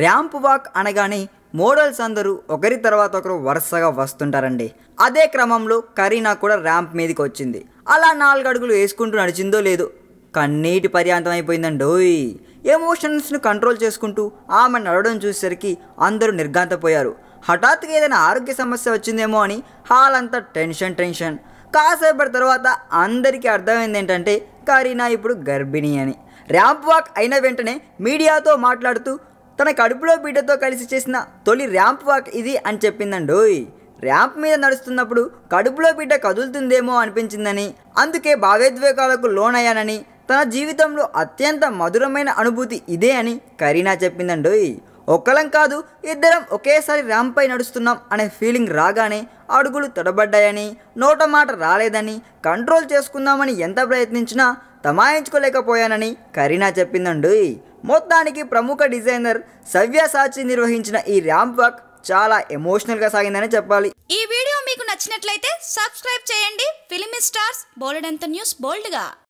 Ramp walk అనగానే models అందరూ ఒకరి తర్వాత ఒకరు వరుసగా వస్తుంటారండి. అదే క్రమంలో కరీనా కూడా ర్యాంప్ మీదకి వచ్చింది. అలా 4 అడుగులు వేసుకుంటూ నడిచిందో లేదో కన్నీటి పర్యాంతం అయిపోయిందండోయ్. ఎమోషన్స్ను కంట్రోల్ చేసుకుంటూ ఆమె నడవడం చూసేసరికి అందరూ నిర్ఘాంతపోయారు. హఠాత్తుగా ఏదైనా ఆరోగ్య సమస్య వచ్చిందేమో అని హాల్ అంతా టెన్షన్. కాసేపటి తర్వాత అందరికీ అర్థమైంది ఏంటంటే కరీనా ఇప్పుడు గర్భిణి అని. ర్యాంప్ వాక్ అయిన వెంటనే మీడియాతో మాట్లాడుతూ తన కడుపులో బిడ్డతో కలిసి చేసిన తొలి ర్యాంప్ వాక్ ఇది అని చెప్పిందండోయ్. ర్యాంప్ మీద నడుస్తున్నప్పుడు కడుపులో బిడ్డ కదులుతుందేమో అనిపించిందని, అందుకే భావోద్వేగాలకు లోనయ్యానని, తన జీవితంలో అత్యంత మధురమైన అనుభూతి ఇదే అని కరీనా చెప్పిందండోయ్. ఒక్కలం కాదు, ఇద్దరం ఒకేసారి ర్యాంప్పై నడుస్తున్నాం అనే ఫీలింగ్ రాగానే అడుగులు తడబడ్డాయని, నోట మాట రాలేదని, కంట్రోల్ చేసుకుందామని ఎంత ప్రయత్నించినా తమాయించుకోలేకపోయానని కరీనా చెప్పిందండోయ్. మొత్తానికి ప్రముఖ డిజైనర్ సవ్యసాచి నిర్వహించిన ఈ ర్యాంప్ వాక్ చాలా ఎమోషనల్గా సాగిందని చెప్పాలి. ఈ వీడియో మీకు నచ్చినట్లయితే సబ్స్క్రైబ్ చేయండి. ఫిలిమి స్టార్స్ బోలెడంత న్యూస్ బోల్డ్గా.